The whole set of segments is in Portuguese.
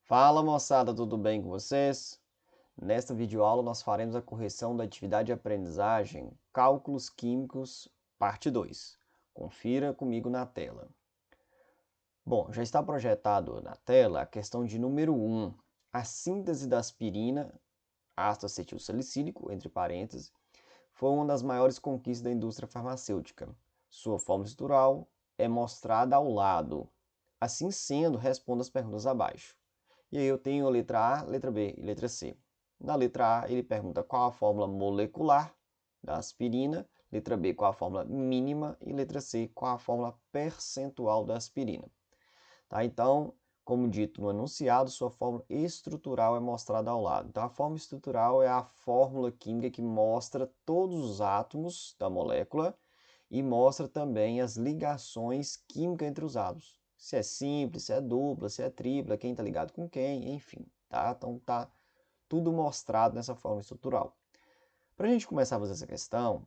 Fala moçada, tudo bem com vocês? Nesta videoaula nós faremos a correção da atividade de aprendizagem Cálculos Químicos, parte 2. Confira comigo na tela. Bom, já está projetado na tela a questão de número 1. A síntese da aspirina, ácido acetil salicílico, entre parênteses, foi uma das maiores conquistas da indústria farmacêutica. Sua fórmula estrutural é mostrada ao lado. Assim sendo, responda as perguntas abaixo. E aí eu tenho a letra A, letra B e letra C. Na letra A, ele pergunta qual a fórmula molecular da aspirina, letra B, qual a fórmula mínima e letra C, qual a fórmula percentual da aspirina. Tá? Então, como dito no enunciado, sua fórmula estrutural é mostrada ao lado. Então, a fórmula estrutural é a fórmula química que mostra todos os átomos da molécula e mostra também as ligações químicas entre os átomos. Se é simples, se é dupla, se é tripla, quem está ligado com quem, enfim. Tá? Então, tá tudo mostrado nessa fórmula estrutural. Para a gente começar a fazer essa questão,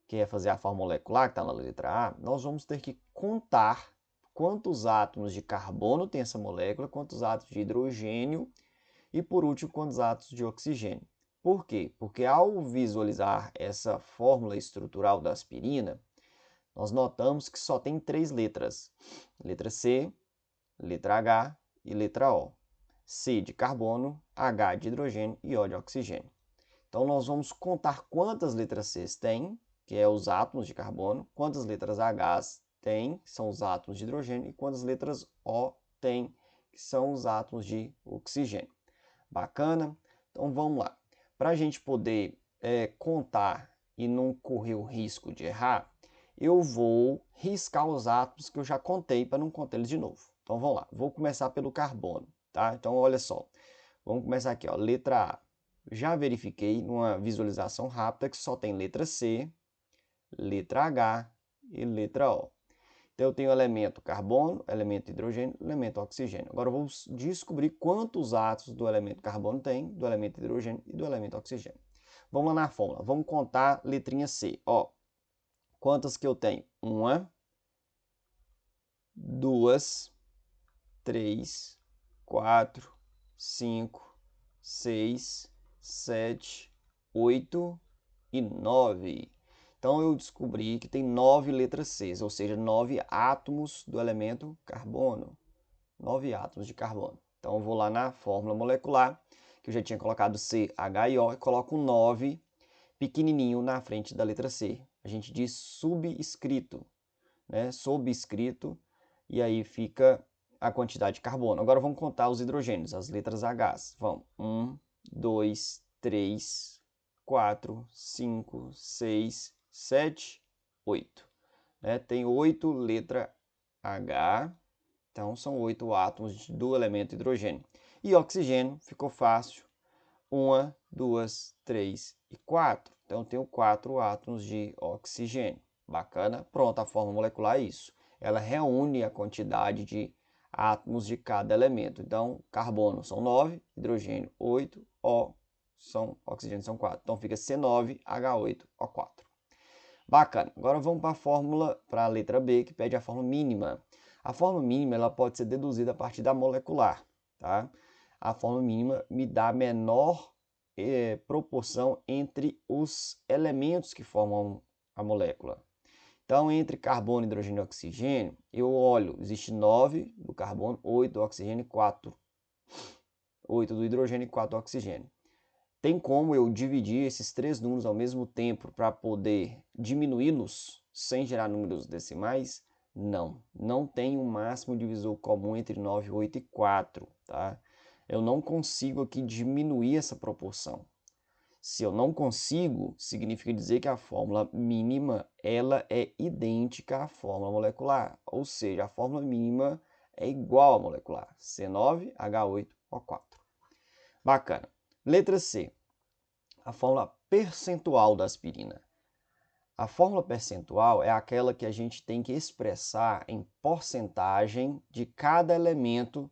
que é fazer a fórmula molecular, que está na letra A, nós vamos ter que contar quantos átomos de carbono tem essa molécula, quantos átomos de hidrogênio e, por último, quantos átomos de oxigênio. Por quê? Porque ao visualizar essa fórmula estrutural da aspirina, nós notamos que só tem 3 letras. Letra C, letra H e letra O. C de carbono, H de hidrogênio e O de oxigênio. Então, nós vamos contar quantas letras C tem, que é os átomos de carbono, quantas letras H tem, que são os átomos de hidrogênio, e quantas letras O tem, que são os átomos de oxigênio. Bacana? Então, vamos lá. Para a gente poder contar e não correr o risco de errar, eu vou riscar os átomos que eu já contei para não contar eles de novo. Então, vamos lá. Vou começar pelo carbono, tá? Então, olha só. Vamos começar aqui, ó. Letra A. Já verifiquei numa visualização rápida que só tem letra C, letra H e letra O. Então, eu tenho elemento carbono, elemento hidrogênio, elemento oxigênio. Agora, eu vou descobrir quantos átomos do elemento carbono tem, do elemento hidrogênio e do elemento oxigênio. Vamos lá na fórmula. Vamos contar letrinha C. Ó, quantas que eu tenho? 1, 2, 3, 4, 5, 6, 7, 8 e 9. Então, eu descobri que tem 9 letras C, ou seja, 9 átomos do elemento carbono. 9 átomos de carbono. Então, eu vou lá na fórmula molecular, que eu já tinha colocado C, H e O, e coloco 9 pequenininho na frente da letra C. A gente diz subscrito, né? Subscrito, e aí fica a quantidade de carbono. Agora vamos contar os hidrogênios, as letras H. Vão 1, 2, 3, 4, 5, 6, 7, 8. Né? Tem 8 letra H, então são 8 átomos do elemento hidrogênio. E oxigênio, ficou fácil, 1, 2, 3 e 4. Então, eu tenho 4 átomos de oxigênio. Bacana? Pronto, a fórmula molecular é isso. Ela reúne a quantidade de átomos de cada elemento. Então, carbono são 9, hidrogênio 8, oxigênio são 4. Então, fica C9H8O4. Bacana. Agora vamos para a fórmula, para a letra B, que pede a fórmula mínima. A fórmula mínima ela pode ser deduzida a partir da molecular. Tá? A fórmula mínima me dá a menor proporção entre os elementos que formam a molécula. Então, entre carbono, hidrogênio e oxigênio, eu olho, existe 9 do carbono, 8 do oxigênio e 4. 8 do hidrogênio e 4 do oxigênio. Tem como eu dividir esses 3 números ao mesmo tempo para poder diminuí-los sem gerar números decimais? Não, não tem um máximo divisor comum entre 9, 8 e 4, tá? Eu não consigo aqui diminuir essa proporção. Se eu não consigo, significa dizer que a fórmula mínima ela é idêntica à fórmula molecular, ou seja, a fórmula mínima é igual à molecular, C9H8O4. Bacana. Letra C, a fórmula percentual da aspirina. A fórmula percentual é aquela que a gente tem que expressar em porcentagem de cada elemento,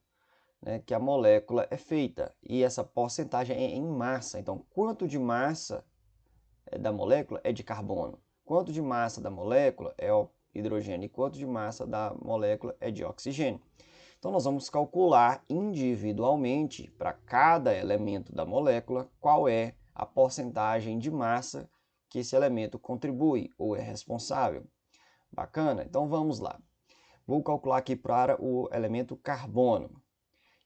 né, que a molécula é feita. E essa porcentagem é em massa. Então, quanto de massa da molécula é de carbono? Quanto de massa da molécula é o hidrogênio? E quanto de massa da molécula é de oxigênio? Então, nós vamos calcular individualmente para cada elemento da molécula qual é a porcentagem de massa que esse elemento contribui ou é responsável. Bacana? Então, vamos lá. Vou calcular aqui para o elemento carbono.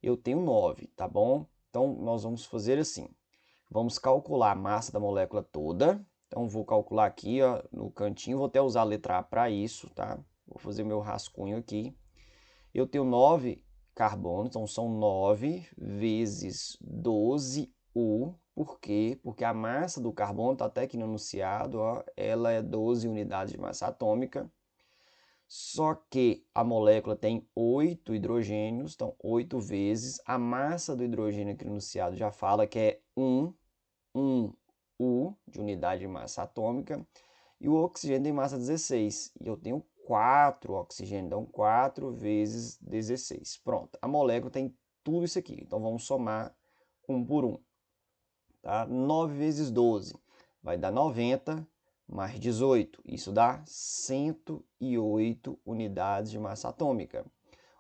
Eu tenho 9, tá bom? Então, nós vamos fazer assim. Vamos calcular a massa da molécula toda. Então, vou calcular aqui ó, no cantinho. Vou até usar a letra A para isso, tá? Vou fazer meu rascunho aqui. Eu tenho 9 carbonos, então são 9 vezes 12U. Por quê? Porque a massa do carbono, está até aqui no enunciado, ó, ela é 12 unidades de massa atômica. Só que a molécula tem 8 hidrogênios, então 8 vezes. A massa do hidrogênio aqui no enunciado já fala que é 1U, de unidade de massa atômica. E o oxigênio tem massa 16. E eu tenho 4 oxigênio, então 4 vezes 16. Pronto, a molécula tem tudo isso aqui. Então vamos somar um por um. Tá? 9 vezes 12 vai dar 90, mais 18. Isso dá 108 unidades de massa atômica.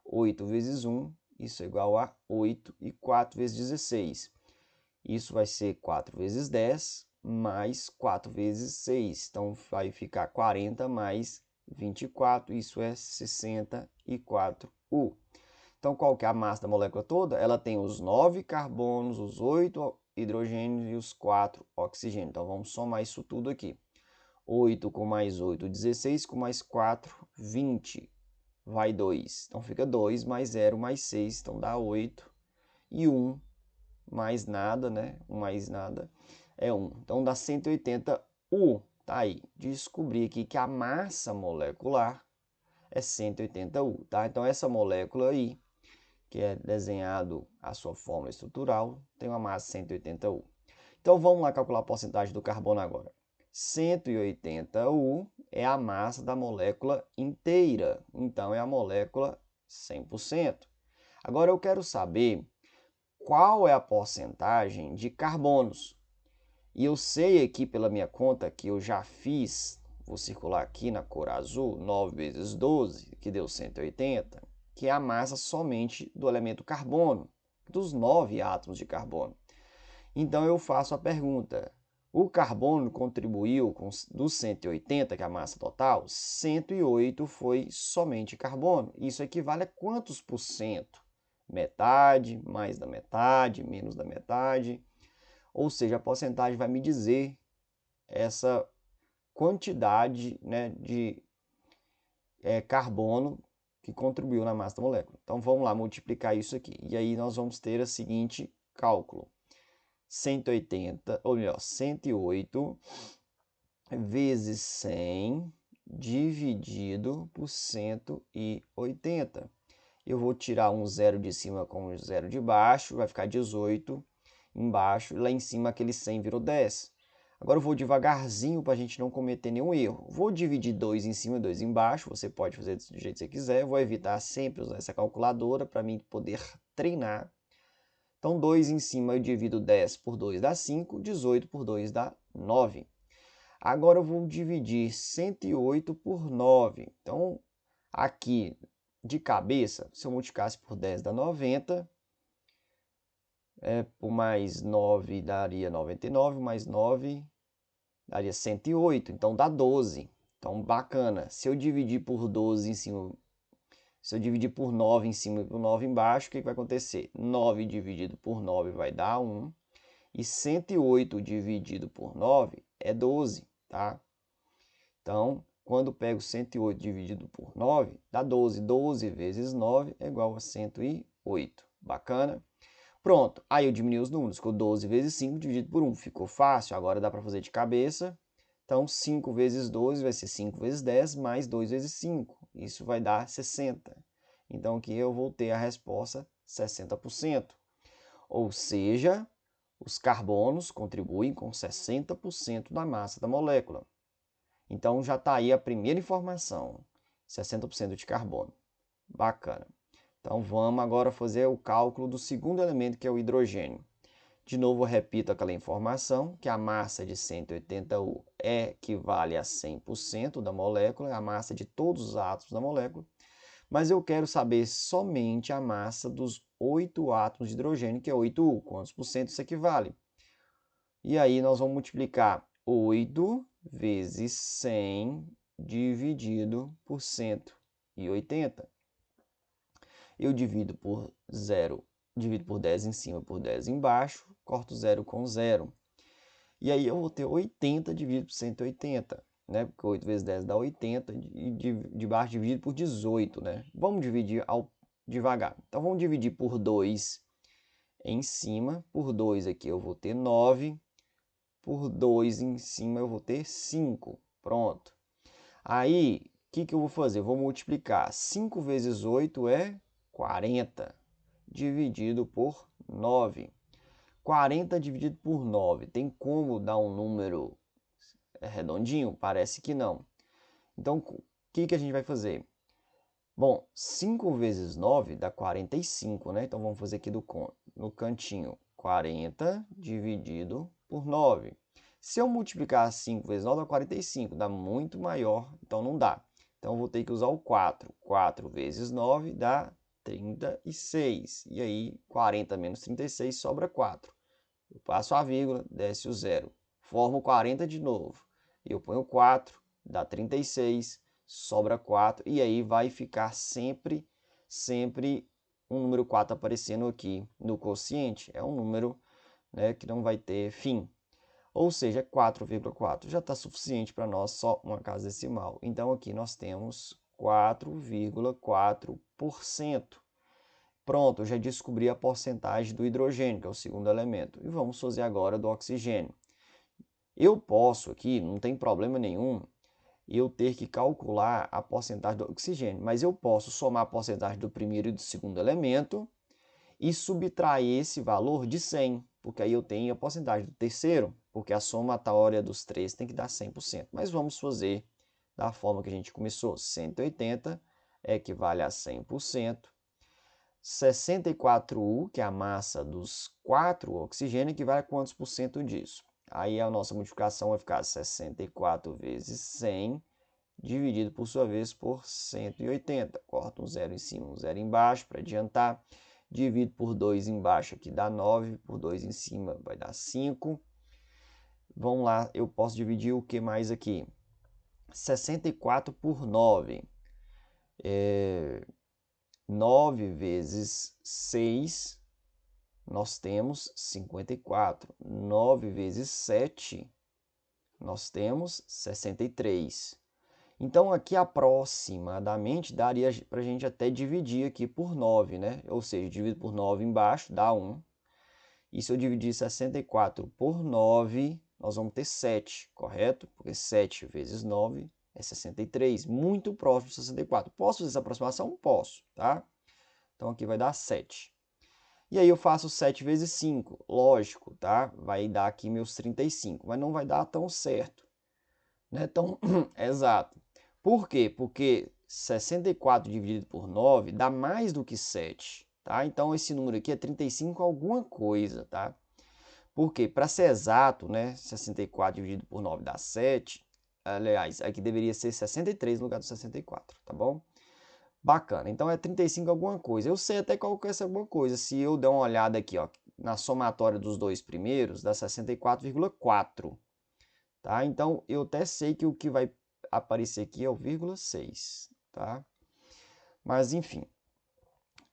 8 vezes 1, isso é igual a 8. E 4 vezes 16. Isso vai ser 4 vezes 10, mais 4 vezes 6. Então, vai ficar 40 mais 24. Isso é 64U. Então, qual que é a massa da molécula toda? Ela tem os 9 carbonos, os 8 hidrogênios e os 4 oxigênios. Então, vamos somar isso tudo aqui. 8 com mais 8, 16, com mais 4, 20. Vai 2. Então, fica 2 mais 0 mais 6. Então, dá 8. E 1 mais nada, né? 1 mais nada é 1. Então, dá 180U. Tá aí. Descobri aqui que a massa molecular é 180U, tá? Então, essa molécula aí, que é desenhado a sua fórmula estrutural, tem uma massa 180U. Então, vamos lá calcular a porcentagem do carbono agora. 180U é a massa da molécula inteira. Então, é a molécula 100%. Agora, eu quero saber qual é a porcentagem de carbonos. E eu sei aqui pela minha conta que eu já fiz, vou circular aqui na cor azul, 9 vezes 12, que deu 180, que é a massa somente do elemento carbono, dos 9 átomos de carbono. Então eu faço a pergunta, o carbono contribuiu dos 180, que é a massa total, 108 foi somente carbono. Isso equivale a quantos por cento? Metade, mais da metade, menos da metade. Ou seja, a porcentagem vai me dizer essa quantidade, né, de carbono que contribuiu na massa da molécula. Então, vamos lá multiplicar isso aqui. E aí, nós vamos ter o seguinte cálculo. 180, ou melhor, 108 vezes 100 dividido por 180. Eu vou tirar um zero de cima com um zero de baixo, vai ficar 18 embaixo, lá em cima aquele 100 virou 10. Agora eu vou devagarzinho para a gente não cometer nenhum erro. Vou dividir 2 em cima e 2 embaixo, você pode fazer do jeito que você quiser. Eu vou evitar sempre usar essa calculadora para mim poder treinar. Então, 2 em cima eu divido 10 por 2 dá 5, 18 por 2 dá 9. Agora eu vou dividir 108 por 9. Então, aqui de cabeça, se eu multiplicasse por 10 dá 90. Por mais 9 daria 99, mais 9 daria 108, então dá 12. Então, bacana. Se eu dividir por 12 em cima, se eu dividir por 9 em cima e por 9 embaixo, o que vai acontecer? 9 dividido por 9 vai dar 1. E 108 dividido por 9 é 12, tá? Então, quando pego 108 dividido por 9, dá 12. 12 vezes 9 é igual a 108. Bacana? Pronto, aí eu diminui os números, ficou 12 vezes 5 dividido por 1. Ficou fácil, agora dá para fazer de cabeça. Então, 5 vezes 12 vai ser 5 vezes 10, mais 2 vezes 5. Isso vai dar 60. Então, aqui eu vou ter a resposta 60%. Ou seja, os carbonos contribuem com 60% da massa da molécula. Então, já está aí a primeira informação, 60% de carbono. Bacana. Então, vamos agora fazer o cálculo do segundo elemento, que é o hidrogênio. De novo, eu repito aquela informação, que a massa de 180U equivale a 100% da molécula, a massa de todos os átomos da molécula. mas eu quero saber somente a massa dos 8 átomos de hidrogênio, que é 8U. Quantos por cento isso equivale? E aí nós vamos multiplicar 8 vezes 100 dividido por 180. Eu divido por 0, divido por 10 em cima, por 10 embaixo, corto 0 com 0. E aí eu vou ter 80 dividido por 180, né? Porque 8 vezes 10 dá 80, e de baixo dividido por 18, né? Vamos dividir devagar. Então, vamos dividir por 2 em cima, por 2 aqui eu vou ter 9, por 2 em cima eu vou ter 5. Pronto. Aí, o que eu vou fazer? Eu vou multiplicar 5 vezes 8 é 40, dividido por 9. 40 dividido por 9, tem como dar um número redondinho? Parece que não. Então, o que a gente vai fazer? Bom, 5 vezes 9 dá 45, né? Então, vamos fazer aqui no cantinho 40 dividido por 9. Se eu multiplicar 5 vezes 9 dá 45, dá muito maior, então não dá. Então, eu vou ter que usar o 4. 4 vezes 9 dá 36. E aí, 40 menos 36 sobra 4. Eu passo a vírgula, desce o 0. Formo 40 de novo. Eu ponho 4, dá 36, sobra 4. E aí vai ficar sempre um número 4 aparecendo aqui no quociente. É um número, né, que não vai ter fim. Ou seja, 4,4 já está suficiente para nós, só uma casa decimal. Então, aqui nós temos 4,4%. Pronto, eu já descobri a porcentagem do hidrogênio, que é o segundo elemento. E vamos fazer agora do oxigênio. Eu posso aqui, não tem problema nenhum, eu ter que calcular a porcentagem do oxigênio, mas eu posso somar a porcentagem do primeiro e do segundo elemento e subtrair esse valor de 100, porque aí eu tenho a porcentagem do terceiro, porque a somatória dos três tem que dar 100%. Mas vamos fazer da forma que a gente começou. 180 equivale a 100%. 64U, que é a massa dos 4 oxigênio, equivale a quantos por cento disso? Aí a nossa multiplicação vai ficar 64 vezes 100, dividido por sua vez por 180. Corta um zero em cima, um zero embaixo para adiantar. Divido por 2 embaixo, aqui dá 9, por 2 em cima vai dar 5. Vamos lá, eu posso dividir o que mais aqui? 64 por 9. 9 vezes 6, nós temos 54. 9 vezes 7, nós temos 63. Então, aqui aproximadamente daria para a gente até dividir aqui por 9, né? Ou seja, divido por 9 embaixo, dá 1. E se eu dividir 64 por 9, nós vamos ter 7, correto? Porque 7 vezes 9 é 63, muito próximo de 64. Posso fazer essa aproximação? Posso, tá? Então, aqui vai dar 7. E aí eu faço 7 vezes 5, lógico, tá? Vai dar aqui meus 35, mas não vai dar tão certo, né? Tão exato. Por quê? Porque 64 dividido por 9 dá mais do que 7, tá? Então, esse número aqui é 35 alguma coisa, tá? Por quê? Para ser exato, né? 64 dividido por 9 dá 7. Aliás, aqui deveria ser 63 no lugar do 64, tá bom? Bacana. Então, é 35 alguma coisa. Eu sei até qual que é essa alguma coisa. Se eu der uma olhada aqui, ó, na somatória dos dois primeiros, dá 64,4. Tá? Então, eu até sei que o que vai aparecer aqui é o 0,6, tá? Mas, enfim,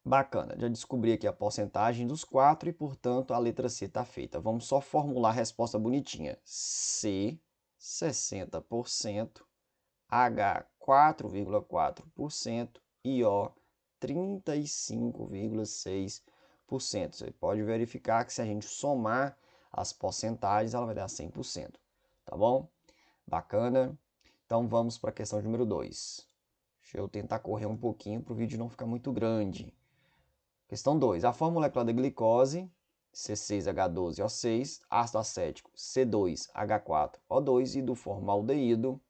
bacana. Já descobri aqui a porcentagem dos 4 e, portanto, a letra C está feita. Vamos só formular a resposta bonitinha. C, 60%, H, 4,4% e O, 35,6%. Você pode verificar que se a gente somar as porcentagens, ela vai dar 100%. Tá bom? Bacana. Então vamos para a questão número 2. Deixa eu tentar correr um pouquinho para o vídeo não ficar muito grande. Questão 2. A fórmula molecular da glicose, C6H12O6, ácido acético, C2H4O2 e do formaldeído,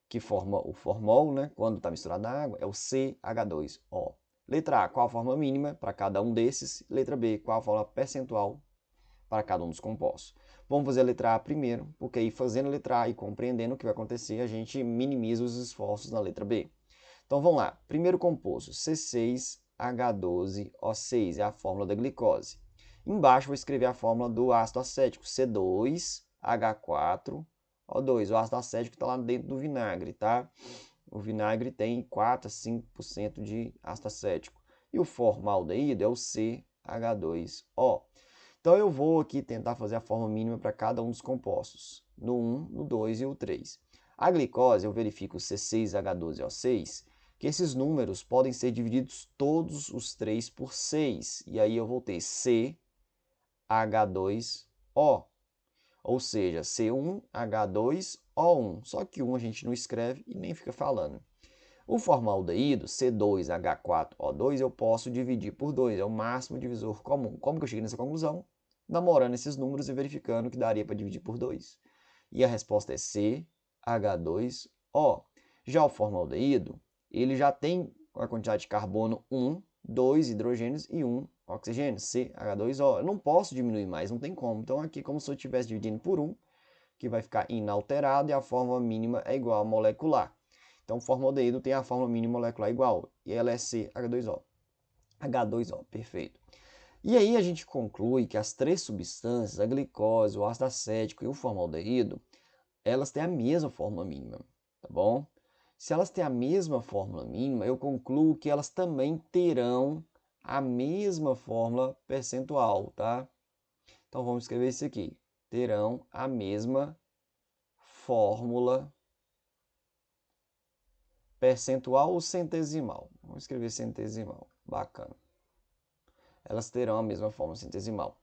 que forma o formol, né, quando está misturado na água, é o CH2O. Letra A, qual a forma mínima para cada um desses? Letra B, qual a forma percentual para cada um dos compostos? Vamos fazer a letra A primeiro, porque aí fazendo a letra A e compreendendo o que vai acontecer, a gente minimiza os esforços na letra B. Então, vamos lá. Primeiro composto, C6H12O6, é a fórmula da glicose. Embaixo, vou escrever a fórmula do ácido acético, C2H4O2. O ácido acético está lá dentro do vinagre, tá? O vinagre tem 4 a 5% de ácido acético. E o formaldeído é o CH2O. Então, eu vou aqui tentar fazer a fórmula mínima para cada um dos compostos, no 1, no 2 e o 3. A glicose, eu verifico o C6H12O6, que esses números podem ser divididos todos os 3 por 6. E aí eu vou ter CH2O, ou seja, C1H2O1. Só que 1 a gente não escreve e nem fica falando. O formaldeído, C2H4O2, eu posso dividir por 2, é o máximo divisor comum. Como que eu cheguei nessa conclusão? Namorando esses números e verificando que daria para dividir por 2. E a resposta é CH2O. Já o formaldeído, ele já tem a quantidade de carbono 1, 2 hidrogênios e 1 oxigênio, CH2O. Eu não posso diminuir mais, não tem como. Então aqui, como se eu estivesse dividindo por 1, que vai ficar inalterado, e a fórmula mínima é igual a molecular. Então, o formaldeído tem a fórmula mínima molecular igual, e ela é CH2O. H2O, perfeito. E aí a gente conclui que as 3 substâncias, a glicose, o ácido acético e o formaldeído, elas têm a mesma fórmula mínima, tá bom? Se elas têm a mesma fórmula mínima, eu concluo que elas também terão a mesma fórmula percentual, tá? Então, vamos escrever isso aqui. Terão a mesma fórmula percentual ou centesimal? Vamos escrever centesimal. Bacana. Elas terão a mesma fórmula centesimal.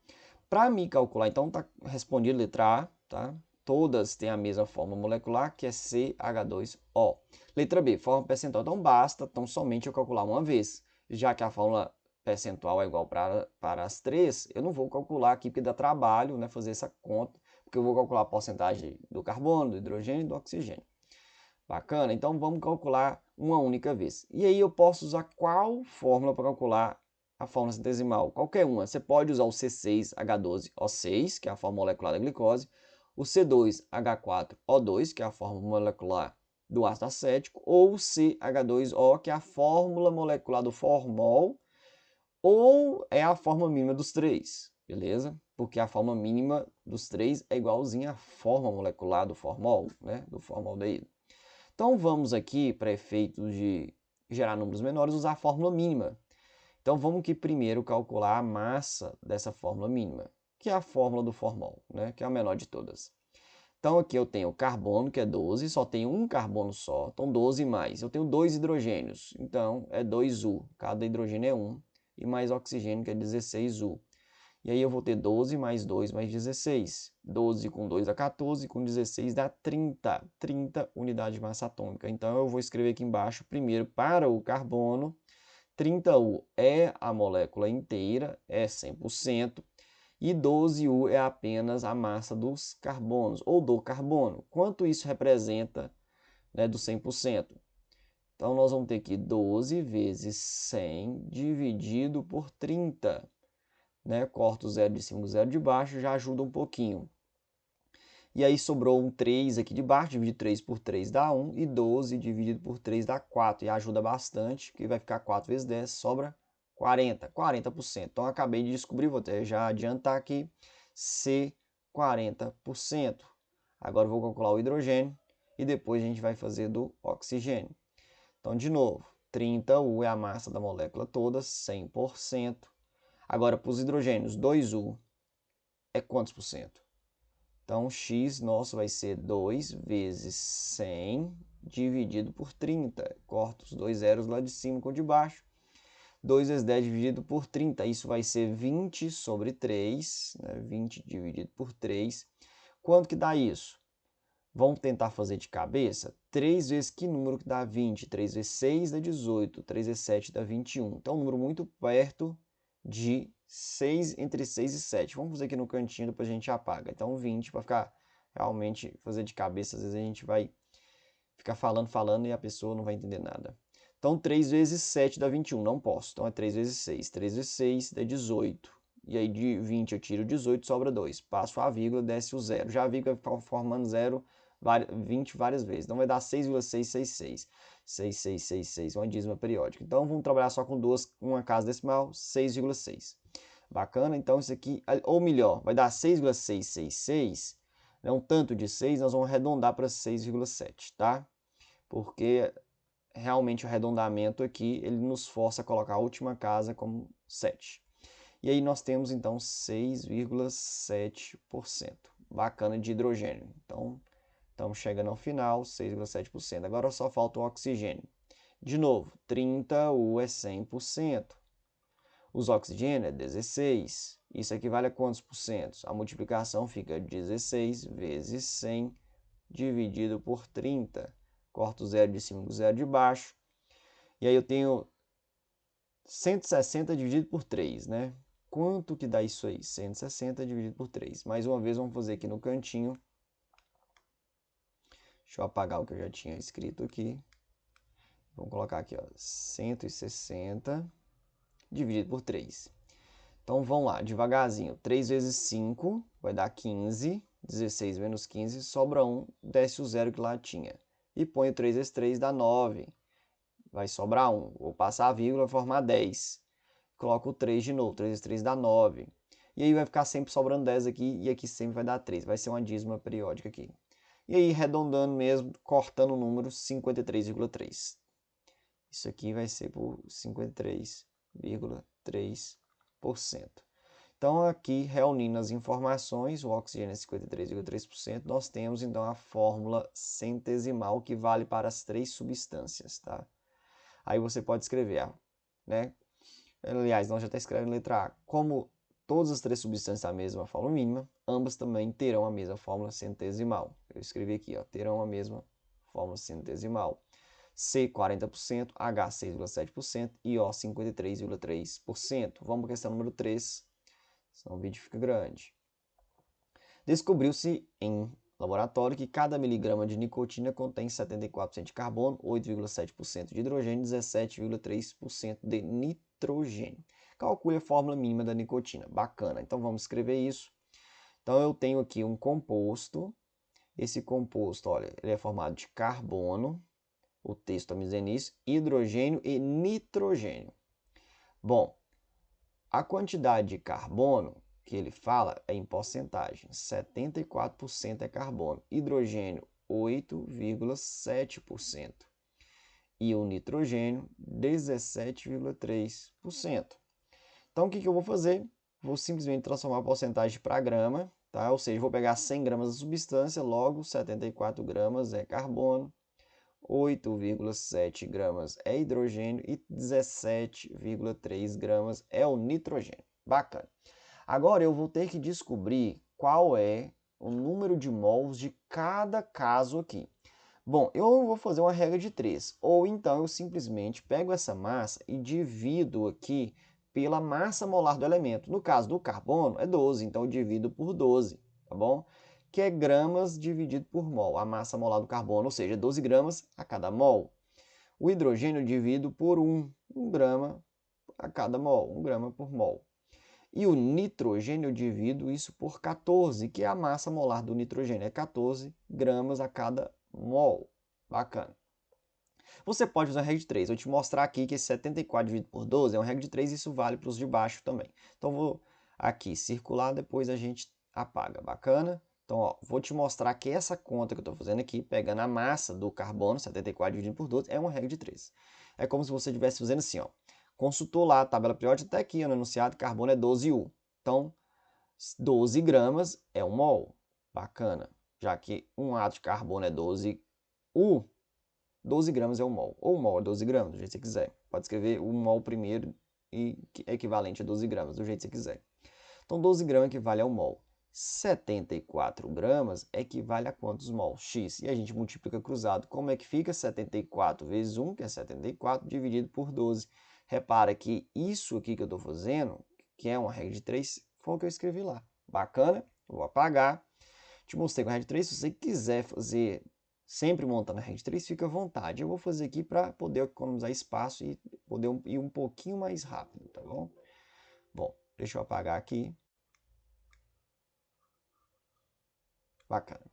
Para me calcular, então, está respondido letra A, tá? Todas têm a mesma fórmula molecular, que é CH2O. Letra B, fórmula percentual. Então, basta somente eu calcular uma vez. Já que a fórmula percentual é igual para as 3, eu não vou calcular aqui, porque dá trabalho, né, fazer essa conta, porque eu vou calcular a porcentagem do carbono, do hidrogênio e do oxigênio. Bacana? Então, vamos calcular uma única vez. E aí eu posso usar qual fórmula para calcular a fórmula centesimal? Qualquer uma. Você pode usar o C6H12O6, que é a fórmula molecular da glicose, o C2H4O2, que é a fórmula molecular do ácido acético, ou o CH2O, que é a fórmula molecular do formol, ou é a fórmula mínima dos 3, beleza? Porque a fórmula mínima dos 3 é igualzinha à fórmula molecular do formol, né? Do formaldeído. Então, vamos aqui, para efeitos de gerar números menores, usar a fórmula mínima. Então, vamos aqui primeiro calcular a massa dessa fórmula mínima, que é a fórmula do formol, né? Que é a menor de todas. Então, aqui eu tenho o carbono, que é 12, só tenho um carbono só, então 12 mais. Eu tenho 2 hidrogênios, então é 2U, cada hidrogênio é 1, e mais oxigênio, que é 16U. E aí eu vou ter 12 mais 2 mais 16. 12 com 2 dá 14, com 16 dá 30. 30 unidades de massa atômica. Então eu vou escrever aqui embaixo, primeiro para o carbono, 30U é a molécula inteira, é 100%, e 12U é apenas a massa dos carbonos, ou do carbono. Quanto isso representa, né, do 100%? Então nós vamos ter aqui 12 vezes 100 dividido por 30. Né? Corto o zero de cima do zero de baixo, já ajuda um pouquinho. E aí sobrou um 3 aqui de baixo, dividir 3 por 3 dá 1, e 12 dividido por 3 dá 4, e ajuda bastante, que vai ficar 4 vezes 10, sobra 40%. Então, acabei de descobrir, vou até já adiantar aqui, C40%. Agora, vou calcular o hidrogênio, e depois a gente vai fazer do oxigênio. Então, de novo, 30U é a massa da molécula toda, 100%. Agora, para os hidrogênios, 2U é quantos por cento? Então, X nosso vai ser 2 vezes 100 dividido por 30. Corto os 2 zeros lá de cima com o de baixo. 2 vezes 10 dividido por 30. Isso vai ser 20 sobre 3. Né? 20 dividido por 3. Quanto que dá isso? Vamos tentar fazer de cabeça? 3 vezes que número que dá 20? 3 vezes 6 dá 18. 3 vezes 7 dá 21. Então, um número muito perto de 6, entre 6 e 7. Vamos fazer aqui no cantinho, depois a gente apaga. Então, 20, para ficar realmente fazer de cabeça, às vezes a gente vai ficar falando e a pessoa não vai entender nada. Então, 3 vezes 7 dá 21, não posso. Então, é 3 vezes 6. 3 vezes 6 dá 18. E aí, de 20 eu tiro 18, sobra 2. Passo a vírgula, desce o zero. Já a vírgula vai formando zero 20 várias vezes. Então vai dar 6,666. 6666, uma dízima periódica. Então vamos trabalhar só com uma casa decimal, 6,6. Bacana? Então isso aqui, ou melhor, vai dar 6,666, né? Um tanto de 6, nós vamos arredondar para 6,7, tá? Porque realmente o arredondamento aqui, ele nos força a colocar a última casa como 7. E aí nós temos então 6,7%. Bacana de hidrogênio. Então, estamos chegando ao final, 6,7%. Agora só falta o oxigênio. De novo, 30U é 100%. Os oxigênio é 16. Isso equivale a quantos por cento? A multiplicação fica 16 vezes 100 dividido por 30. Corto o zero de cima do zero de baixo. E aí eu tenho 160 dividido por 3, né? Quanto que dá isso aí? 160 dividido por 3. Mais uma vez, vamos fazer aqui no cantinho. Deixa eu apagar o que eu já tinha escrito aqui. Vamos colocar aqui, ó, 160 dividido por 3. Então, vamos lá, devagarzinho. 3 vezes 5 vai dar 15. 16 menos 15, sobra 1. Desce o zero que lá tinha. E põe o 3 vezes 3, dá 9. Vai sobrar 1. Vou passar a vírgula, formar 10. Coloco o 3 de novo. 3 vezes 3 dá 9. E aí vai ficar sempre sobrando 10 aqui. E aqui sempre vai dar 3. Vai ser uma dízima periódica aqui. E aí, arredondando mesmo, cortando o número, 53,3. Isso aqui vai ser por 53,3%. Então, aqui, reunindo as informações, o oxigênio é 53,3%, nós temos, então, a fórmula centesimal que vale para as 3 substâncias, tá? Aí você pode escrever, né? Aliás, nós já está escrevendo letra A. Como todas as 3 substâncias têm a mesma fórmula mínima, ambas também terão a mesma fórmula centesimal. Eu escrevi aqui, ó, terão a mesma fórmula centesimal. C, 40%, H, 6,7% e O, 53,3%. Vamos para a questão número 3, senão o vídeo fica grande. Descobriu-se em laboratório que cada miligrama de nicotina contém 74% de carbono, 8,7% de hidrogênio e 17,3% de nitrogênio. Calcule a fórmula mínima da nicotina. Bacana, então vamos escrever isso. Então eu tenho aqui um composto. Esse composto, olha, ele é formado de carbono, o texto está me dizendo isso, hidrogênio e nitrogênio. Bom, a quantidade de carbono que ele fala é em porcentagem. 74% é carbono, hidrogênio 8,7% e o nitrogênio 17,3%. Então, o que eu vou fazer? Vou simplesmente transformar a porcentagem para grama, tá? Ou seja, vou pegar 100 gramas da substância, logo 74 gramas é carbono, 8,7 gramas é hidrogênio e 17,3 gramas é o nitrogênio. Bacana. Agora eu vou ter que descobrir qual é o número de mols de cada caso aqui. Bom, eu vou fazer uma regra de 3, ou então eu simplesmente pego essa massa e divido aqui pela massa molar do elemento. No caso do carbono é 12, então eu divido por 12, tá bom? Que é gramas dividido por mol, a massa molar do carbono, ou seja, 12 gramas a cada mol. O hidrogênio eu divido por 1 grama a cada mol, 1 grama por mol. E o nitrogênio eu divido isso por 14, que é a massa molar do nitrogênio, é 14 gramas a cada mol. Bacana. Você pode usar a regra de 3. Eu vou te mostrar aqui que esse 74 dividido por 12 é uma regra de 3 e isso vale para os de baixo também. Então, vou aqui circular, depois a gente apaga. Bacana? Então, ó, vou te mostrar que essa conta que eu estou fazendo aqui, pegando a massa do carbono, 74 dividido por 12, é uma regra de 3. É como se você estivesse fazendo assim, ó. Consultou lá a tabela periódica, até aqui no enunciado, carbono é 12U. Então, 12 gramas é 1 mol. Bacana. Já que um átomo de carbono é 12U, 12 gramas é 1 mol. Ou 1 mol é 12 gramas, do jeito que você quiser. Pode escrever 1 mol primeiro e é equivalente a 12 gramas, do jeito que você quiser. Então, 12 gramas equivale a 1 mol. 74 gramas equivale a quantos mol? X. E a gente multiplica cruzado. Como é que fica? 74 vezes 1, que é 74, dividido por 12. Repara que isso aqui que eu estou fazendo, que é uma regra de 3, foi o que eu escrevi lá. Bacana? Vou apagar. Te mostrei com a regra de 3. Se você quiser fazer sempre montando a regra de 3, fica à vontade. Eu vou fazer aqui para poder economizar espaço e poder ir um pouquinho mais rápido, tá bom? Bom, deixa eu apagar aqui. Bacana.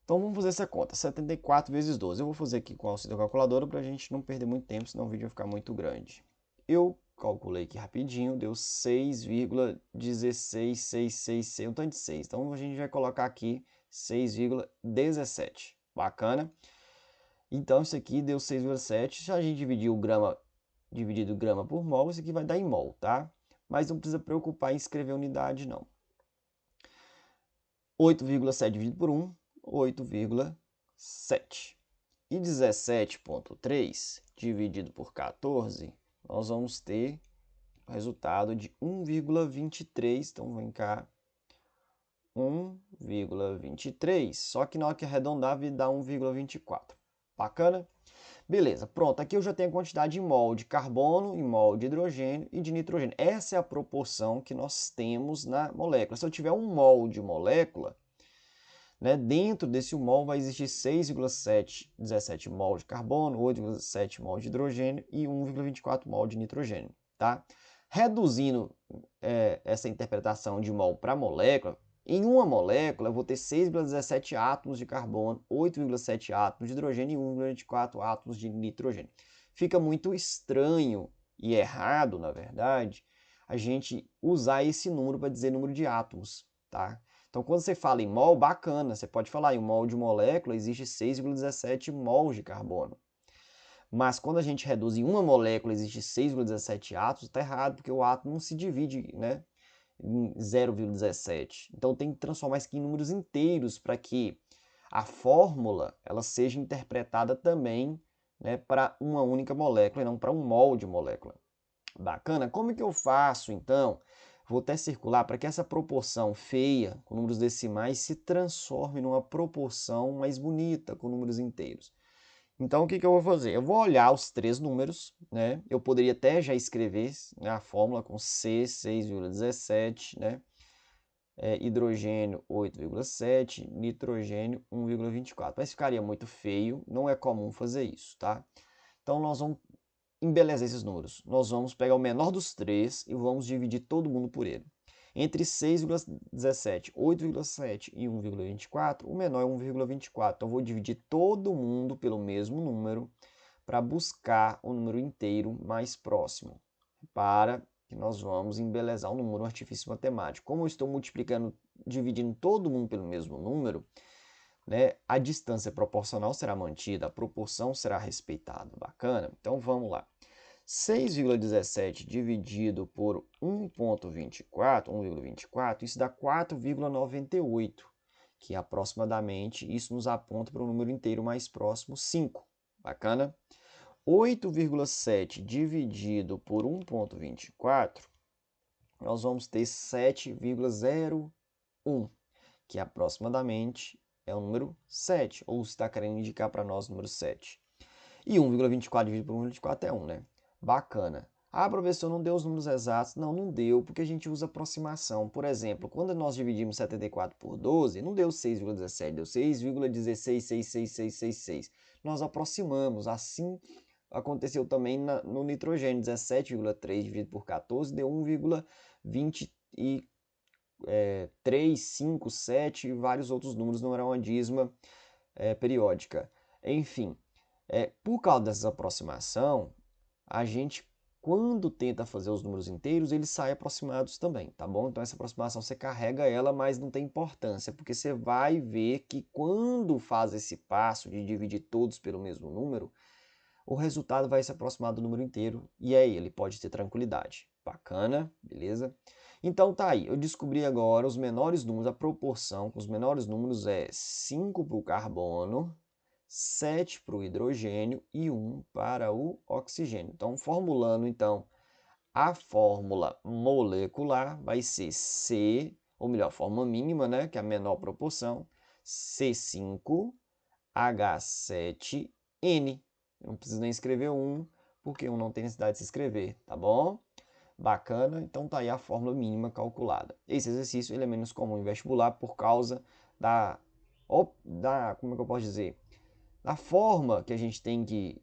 Então vamos fazer essa conta, 74 vezes 12. Eu vou fazer aqui com o auxílio da calculadora para a gente não perder muito tempo, senão o vídeo vai ficar muito grande. Eu calculei aqui rapidinho, deu 6,16666, um tanto de 6. Então a gente vai colocar aqui 6,17. Bacana? Então isso aqui deu 6,7. Se a gente dividir o grama, dividido grama por mol, isso aqui vai dar em mol, tá? Mas não precisa preocupar em escrever unidade, não. 8,7 dividido por 1, 8,7. E 17,3 dividido por 14, nós vamos ter o resultado de 1,23. Então, vem cá, 1,23. Só que na hora que arredondar, vai dar 1,24. Bacana? Beleza, pronto. Aqui eu já tenho a quantidade em mol de carbono, em mol de hidrogênio e de nitrogênio. Essa é a proporção que nós temos na molécula. Se eu tiver 1 mol de molécula, né, dentro desse mol vai existir 6,17 mol de carbono, 8,7 mol de hidrogênio e 1,24 mol de nitrogênio. Tá? Reduzindo essa interpretação de mol para molécula, em uma molécula eu vou ter 6,17 átomos de carbono, 8,7 átomos de hidrogênio e 1,24 átomos de nitrogênio. Fica muito estranho e errado, na verdade, a gente usar esse número para dizer número de átomos. Tá? Então, quando você fala em mol, bacana, você pode falar em um mol de molécula existe 6,17 mols de carbono. Mas quando a gente reduz em uma molécula existe 6,17 átomos, está errado, porque o átomo não se divide, né, em 0,17. Então tem que transformar isso aqui em números inteiros para que a fórmula ela seja interpretada também, né, para uma única molécula e não para um mol de molécula. Bacana? Como é que eu faço, então? Vou até circular para que essa proporção feia, com números decimais, se transforme numa proporção mais bonita, com números inteiros. Então, o que eu vou fazer? Eu vou olhar os três números, né? Eu poderia até já escrever, né, a fórmula com C, 6,17, né? Hidrogênio 8,7, nitrogênio 1,24. Mas ficaria muito feio, não é comum fazer isso, tá? Então, nós vamos embelezar esses números. Nós vamos pegar o menor dos três e vamos dividir todo mundo por ele. Entre 6,17, 8,7 e 1,24, o menor é 1,24. Então, eu vou dividir todo mundo pelo mesmo número para buscar o número inteiro mais próximo. Para que nós vamos embelezar um número, um artifício matemático. Como eu estou multiplicando, dividindo todo mundo pelo mesmo número, né, a distância proporcional será mantida, a proporção será respeitada. Bacana? Então vamos lá. 6,17 dividido por 1,24, isso dá 4,98, que aproximadamente isso nos aponta para o número inteiro mais próximo, 5. Bacana? 8,7 dividido por 1,24, nós vamos ter 7,01, que aproximadamente é o número 7, ou está querendo indicar para nós o número 7. E 1,24 dividido por 1,24 é 1, né? Bacana. Ah, professor, não deu os números exatos. Não, não deu, porque a gente usa aproximação. Por exemplo, quando nós dividimos 74 por 12, não deu 6,17, deu 6,166666. Nós aproximamos. Assim aconteceu também no nitrogênio. 17,3 dividido por 14 deu 1,23, 5, 7 e vários outros números numa armadilha periódica. Enfim, por causa dessa aproximação, a gente, quando tenta fazer os números inteiros, eles saem aproximados também, tá bom? Então essa aproximação você carrega ela, mas não tem importância, porque você vai ver que quando faz esse passo de dividir todos pelo mesmo número, o resultado vai se aproximar do número inteiro, e aí ele pode ter tranquilidade. Bacana, beleza? Então tá aí, eu descobri agora os menores números, a proporção com os menores números é 5 para o carbono, 7 para o hidrogênio e 1 para o oxigênio. Então, formulando então a fórmula molecular, vai ser C, ou melhor, a fórmula mínima, né, que é a menor proporção, C5H7N. Eu não preciso nem escrever 1, porque 1 não tem necessidade de se escrever, tá bom? Bacana, então tá aí a fórmula mínima calculada. Esse exercício ele é menos comum em vestibular por causa como é que eu posso dizer? Da forma que a gente tem que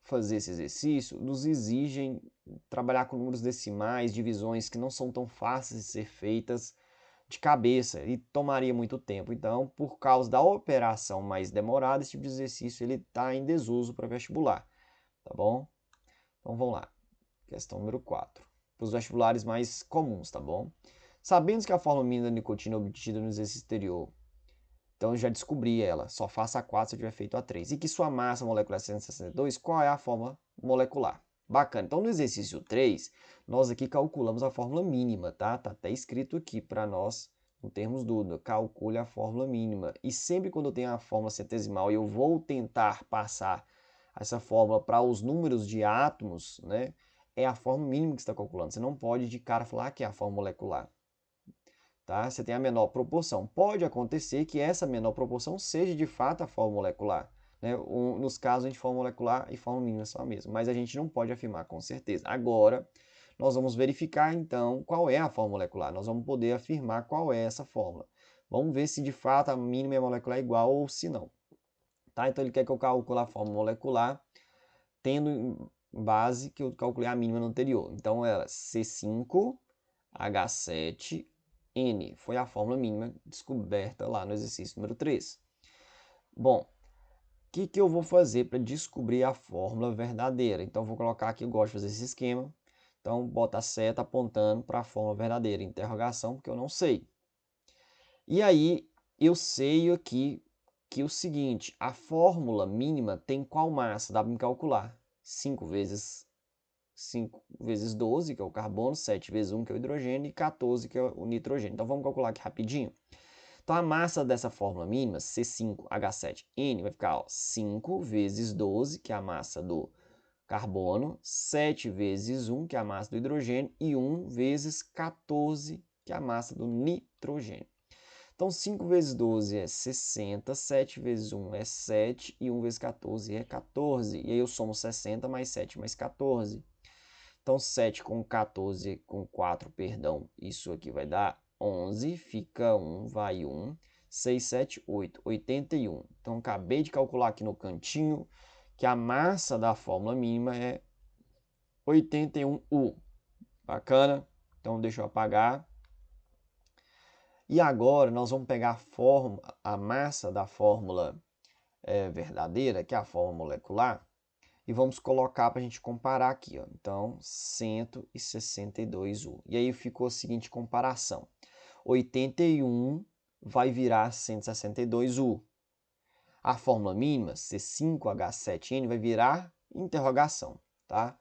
fazer esse exercício, nos exigem trabalhar com números decimais, divisões que não são tão fáceis de ser feitas de cabeça e tomaria muito tempo. Então, por causa da operação mais demorada, esse tipo de exercício ele está em desuso para vestibular, tá bom? Então, vamos lá. Questão número 4. Para os vestibulares mais comuns, tá bom? Sabendo que a fórmula mínima da nicotina é obtida no exercício exterior, então eu já descobri ela. Só faça a 4 se eu tiver feito a 3. E que sua massa molecular é 162, qual é a fórmula molecular? Bacana. Então, no exercício 3, nós aqui calculamos a fórmula mínima, tá? Tá até escrito aqui para nós, não termos dúvida. Calcule a fórmula mínima. E sempre quando eu tenho a fórmula centesimal e eu vou tentar passar essa fórmula para os números de átomos, né? É a fórmula mínima que você está calculando. Você não pode de cara falar que é a fórmula molecular. Tá? Você tem a menor proporção. Pode acontecer que essa menor proporção seja de fato a fórmula molecular. Né? Nos casos de fórmula molecular e fórmula mínima são a mesma, mas a gente não pode afirmar com certeza. Agora, nós vamos verificar então qual é a fórmula molecular. Nós vamos poder afirmar qual é essa fórmula. Vamos ver se de fato a mínima e a molecular é igual ou se não. Tá? Então ele quer que eu calcule a fórmula molecular tendo em base que eu calculei a mínima no anterior. Então era C5H7N. Foi a fórmula mínima descoberta lá no exercício número 3. Bom, o que eu vou fazer para descobrir a fórmula verdadeira? Então, vou colocar aqui, eu gosto de fazer esse esquema. Então, bota a seta apontando para a fórmula verdadeira, interrogação, porque eu não sei. E aí, eu sei aqui que o seguinte, a fórmula mínima tem qual massa? Dá para me calcular. 5 vezes 12, que é o carbono, 7 vezes 1, que é o hidrogênio, e 14, que é o nitrogênio. Então, vamos calcular aqui rapidinho. Então, a massa dessa fórmula mínima, C5H7N, vai ficar 5 vezes 12, que é a massa do carbono, 7 vezes 1, que é a massa do hidrogênio, e 1 vezes 14, que é a massa do nitrogênio. Então, 5 vezes 12 é 60, 7 vezes 1 é 7, e 1 vezes 14 é 14. E aí eu somo 60 mais 7 mais 14. Então, 7 com 14, com 4, perdão, isso aqui vai dar 11, fica 1, vai 1, 6, 7, 8, 81. Então, acabei de calcular aqui no cantinho que a massa da fórmula mínima é 81U. Bacana? Então, deixa eu apagar. E agora, nós vamos pegar a massa da fórmula verdadeira, que é a fórmula molecular, e vamos colocar para a gente comparar aqui. Ó. Então, 162U. E aí ficou a seguinte comparação. 81 vai virar 162U. A fórmula mínima, C5H7N, vai virar interrogação. Tá?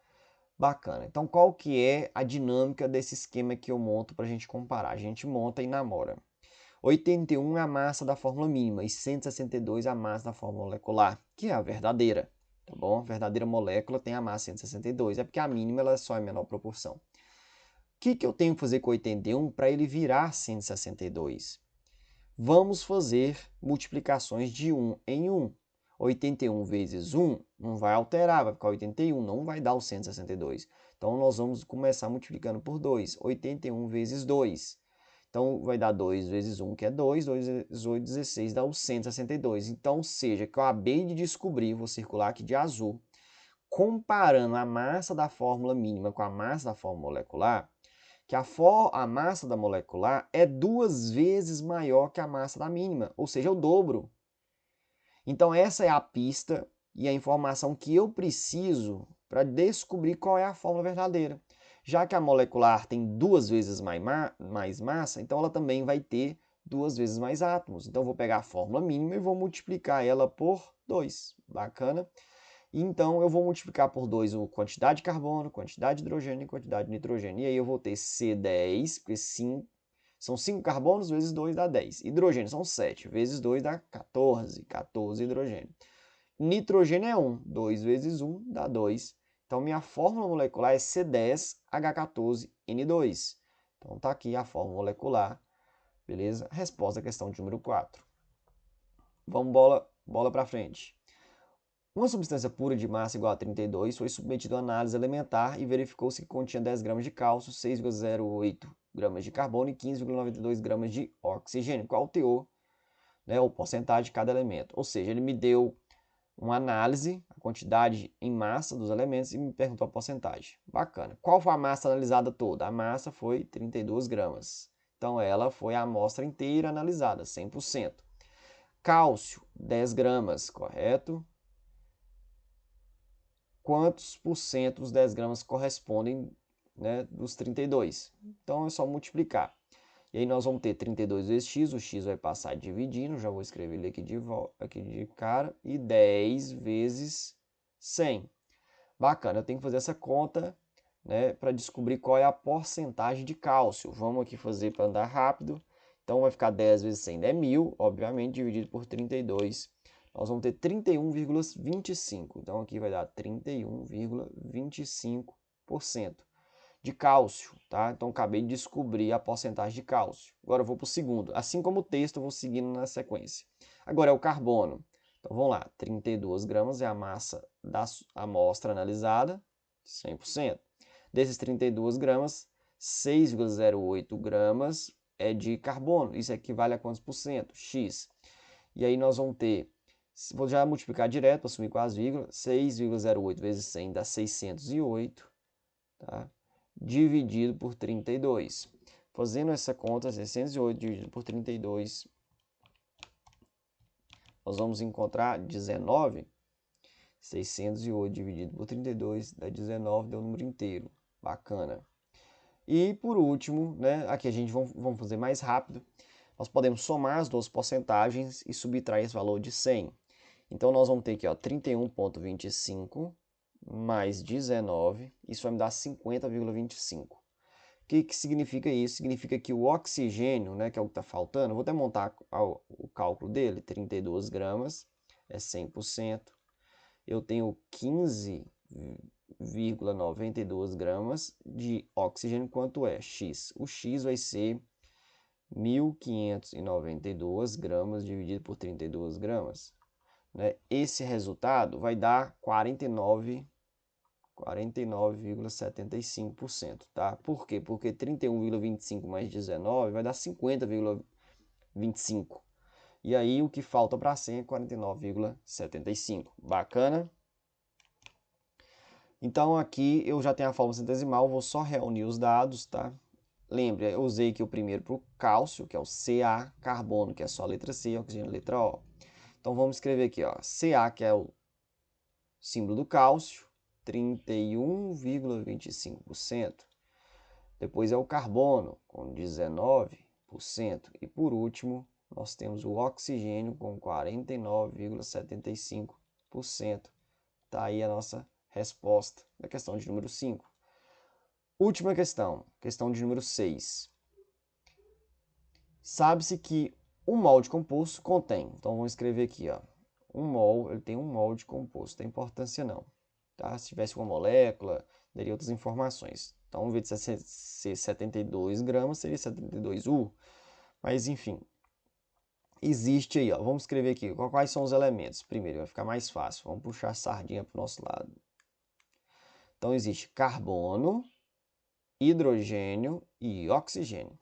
Bacana. Então, qual que é a dinâmica desse esquema que eu monto para a gente comparar? A gente monta e namora. 81 é a massa da fórmula mínima e 162 é a massa da fórmula molecular, que é a verdadeira. Tá bom? A verdadeira molécula tem a massa 162, é porque a mínima ela é só em menor proporção. O que eu tenho que fazer com 81 para ele virar 162? Vamos fazer multiplicações de 1 em 1. 81 vezes 1 não vai alterar, vai ficar 81, não vai dar o 162. Então, nós vamos começar multiplicando por 2. 81 vezes 2. Então, vai dar 2 vezes 1, que é 2. 2 vezes 8, 16, dá o 162. Então, ou seja, que eu acabei de descobrir, vou circular aqui de azul, comparando a massa da fórmula mínima com a massa da fórmula molecular, que a massa da molecular é 2 vezes maior que a massa da mínima, ou seja, o dobro. Então, essa é a pista e a informação que eu preciso para descobrir qual é a fórmula verdadeira. Já que a molecular tem 2 vezes mais massa, então ela também vai ter 2 vezes mais átomos. Então, eu vou pegar a fórmula mínima e vou multiplicar ela por 2. Bacana? Então, eu vou multiplicar por 2 a quantidade de carbono, quantidade de hidrogênio e quantidade de nitrogênio. E aí eu vou ter C10, porque são 5 carbonos vezes 2 dá 10. Hidrogênio são 7, vezes 2 dá 14. 14 hidrogênio. Nitrogênio é 1. 2 vezes 1 dá 2. Então, minha fórmula molecular é C10H14N2. Então, tá aqui a fórmula molecular. Beleza? Resposta à questão de número 4. Vamos bola para frente. Uma substância pura de massa igual a 32 foi submetida a análise elementar e verificou-se que continha 10 gramas de cálcio, 6,08 gramas de carbono e 15,92 gramas de oxigênio. Qual o teor, né, ou porcentagem de cada elemento? Ou seja, ele me deu uma análise, a quantidade em massa dos elementos e me perguntou a porcentagem. Bacana. Qual foi a massa analisada toda? A massa foi 32 gramas. Então, ela foi a amostra inteira analisada, 100%. Cálcio, 10 gramas, correto? Quantos por cento os 10 gramas correspondem, né, dos 32? Então, é só multiplicar. E aí nós vamos ter 32 vezes x, o x vai passar dividindo, já vou escrever ele aqui de cara, e 10 vezes 100. Bacana, eu tenho que fazer essa conta, né, para descobrir qual é a porcentagem de cálcio. Vamos aqui fazer para andar rápido. Então vai ficar 10 vezes 100, é 1.000, obviamente, dividido por 32. Nós vamos ter 31,25. Então aqui vai dar 31,25% de cálcio, tá? Então, acabei de descobrir a porcentagem de cálcio. Agora eu vou para o segundo. Assim como o texto, eu vou seguindo na sequência. Agora é o carbono. Então, vamos lá. 32 gramas é a massa da amostra analisada, 100%. Desses 32 gramas, 6,08 gramas é de carbono. Isso equivale a quantos por cento? X. E aí nós vamos ter, vou já multiplicar direto, assumir com as vírgulas, 6,08 vezes 100 dá 608, tá? Dividido por 32. Fazendo essa conta, 608 dividido por 32, nós vamos encontrar 19. 608 dividido por 32 dá 19, deu o número inteiro. Bacana. E por último, né, aqui a gente vamos fazer mais rápido. Nós podemos somar as duas porcentagens e subtrair esse valor de 100. Então nós vamos ter aqui, ó, 31,25 mais 19, isso vai me dar 50,25. O que significa isso? Significa que o oxigênio, né, que é o que está faltando, vou até montar o cálculo dele, 32 gramas é 100%. Eu tenho 15,92 gramas de oxigênio, quanto é? X. O X vai ser 1.592 gramas dividido por 32 gramas. Né? Esse resultado vai dar 49,75%, tá? Por quê? Porque 31,25 mais 19 vai dar 50,25. E aí o que falta para 100 é 49,75. Bacana? Então aqui eu já tenho a fórmula centesimal, vou só reunir os dados, tá? Lembre, eu usei aqui o primeiro para o cálcio, que é o Ca, carbono, que é só a letra C, oxigênio, letra O. Então vamos escrever aqui, ó, Ca, que é o símbolo do cálcio, 31,25%. Depois é o carbono, com 19%. E por último, nós temos o oxigênio, com 49,75%. Tá aí a nossa resposta da questão de número 5. Última questão, questão de número 6. Sabe-se que um mol de composto contém, então vamos escrever aqui, ó, um mol, ele tem um mol de composto, não tem importância não. Tá? Se tivesse uma molécula, daria outras informações. Então, ao invés de ser 72 gramas, seria 72U. Mas, enfim, existe aí, ó, vamos escrever aqui, quais são os elementos. Primeiro, vai ficar mais fácil, vamos puxar a sardinha para o nosso lado. Então, existe carbono, hidrogênio e oxigênio.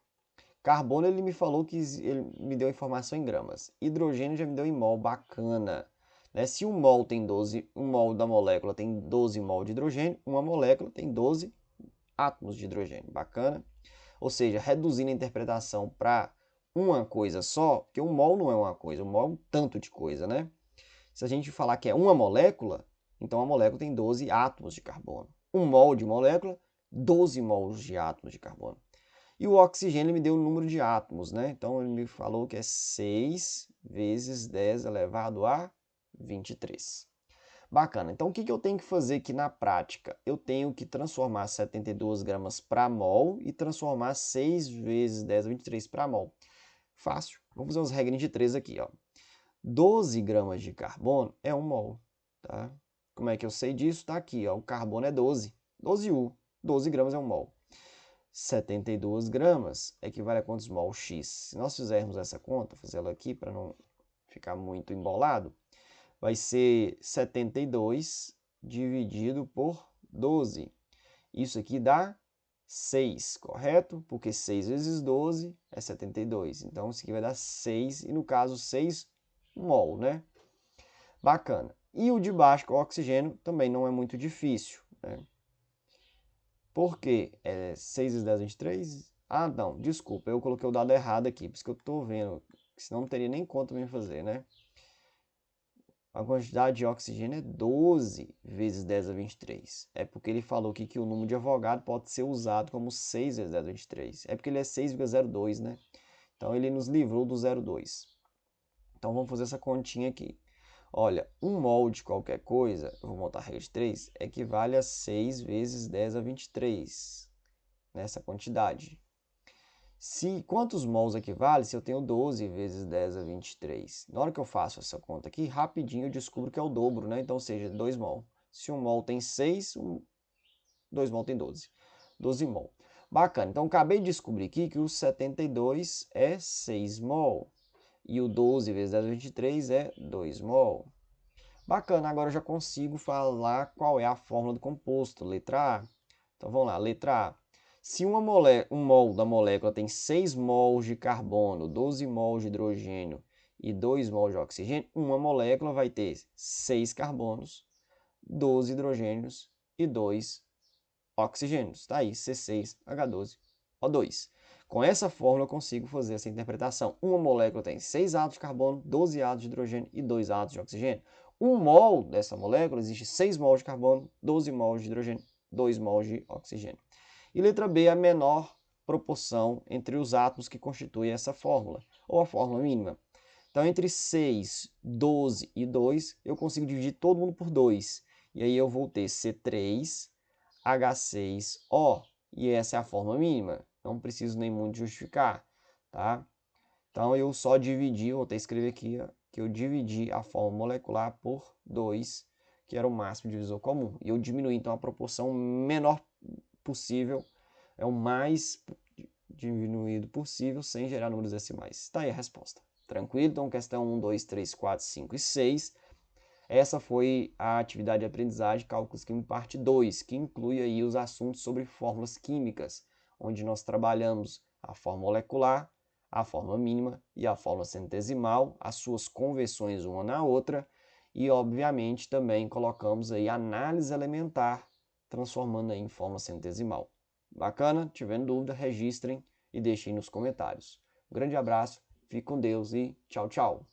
Carbono, ele me falou que ele me deu informação em gramas. Hidrogênio já me deu em mol, bacana. Né? Se um mol tem 12, um mol da molécula tem 12 mol de hidrogênio, uma molécula tem 12 átomos de hidrogênio, bacana. Ou seja, reduzindo a interpretação para uma coisa só, porque um mol não é uma coisa, um mol é um tanto de coisa, né? Se a gente falar que é uma molécula, então a molécula tem 12 átomos de carbono. Um mol de molécula, 12 mols de átomos de carbono. E o oxigênio me deu o número de átomos, né? Então ele me falou que é 6 vezes 10 elevado a 23. Bacana. Então o que eu tenho que fazer aqui na prática? Eu tenho que transformar 72 gramas para mol e transformar 6 vezes 10 a 23 para mol. Fácil. Vamos fazer umas regrinhas de 3 aqui, ó. 12 gramas de carbono é 1 mol, tá? Como é que eu sei disso? Tá aqui, ó. O carbono é 12. 12U. 12 gramas é 1 mol. 72 gramas equivale a quantos mol X? Se nós fizermos essa conta, fazer ela aqui para não ficar muito embolado, vai ser 72 dividido por 12. Isso aqui dá 6, correto? Porque 6 vezes 12 é 72. Então, isso aqui vai dar 6, e no caso 6 mol, né? Bacana. E o de baixo, com o oxigênio, também não é muito difícil, né? Porque 6 vezes 10, 23, Ah, não, desculpa, eu coloquei o dado errado aqui, por isso que eu estou vendo, senão não teria nem conta para fazer, né? A quantidade de oxigênio é 12 vezes 10 a 23. É porque ele falou aqui que o número de Avogadro pode ser usado como 6 vezes 10 a 23. É porque ele é 6,02, né? Então ele nos livrou do 0,2. Então vamos fazer essa continha aqui. Olha, 1 mol de qualquer coisa, eu vou montar a regra de 3, equivale a 6 vezes 10 a 23. Nessa quantidade. Quantos mols equivale se eu tenho 12 vezes 10 a 23? Na hora que eu faço essa conta aqui, rapidinho eu descubro que é o dobro, né? Então, ou seja, 2 mol. Se 1 mol tem 6, 2 mol tem 12. 12 mol. Bacana. Então, acabei de descobrir aqui que o 72 é 6 mol. E o 12 vezes 10 a 23 é 2 mol. Bacana, agora eu já consigo falar qual é a fórmula do composto. Letra A. Então, vamos lá. Letra A. Se um mol da molécula tem 6 mols de carbono, 12 mols de hidrogênio e 2 mols de oxigênio, uma molécula vai ter 6 carbonos, 12 hidrogênios e 2 oxigênios. Está aí, C6H12O2. Com essa fórmula eu consigo fazer essa interpretação. Uma molécula tem 6 átomos de carbono, 12 átomos de hidrogênio e 2 átomos de oxigênio. Um mol dessa molécula existe 6 mols de carbono, 12 mols de hidrogênio, 2 mols de oxigênio. E letra B, a menor proporção entre os átomos que constituem essa fórmula, ou a fórmula mínima. Então, entre 6, 12 e 2, eu consigo dividir todo mundo por 2. E aí eu vou ter C3H6O. E essa é a fórmula mínima. Não preciso nem muito justificar, tá? Então, eu só dividi, vou até escrever aqui, ó, que eu dividi a fórmula molecular por 2, que era o máximo divisor comum. E eu diminui, então, a proporção menor possível, é o mais diminuído possível, sem gerar números decimais. Está aí a resposta. Tranquilo? Então, questão 1, 2, 3, 4, 5 e 6. Essa foi a atividade de aprendizagem Cálculos Químicos parte 2, que inclui aí os assuntos sobre fórmulas químicas, onde nós trabalhamos a fórmula molecular, a fórmula mínima e a fórmula centesimal, as suas conversões uma na outra, e obviamente também colocamos aí análise elementar, transformando aí em fórmula centesimal. Bacana? Tiverem dúvida, registrem e deixem nos comentários. Um grande abraço, fique com Deus e tchau, tchau!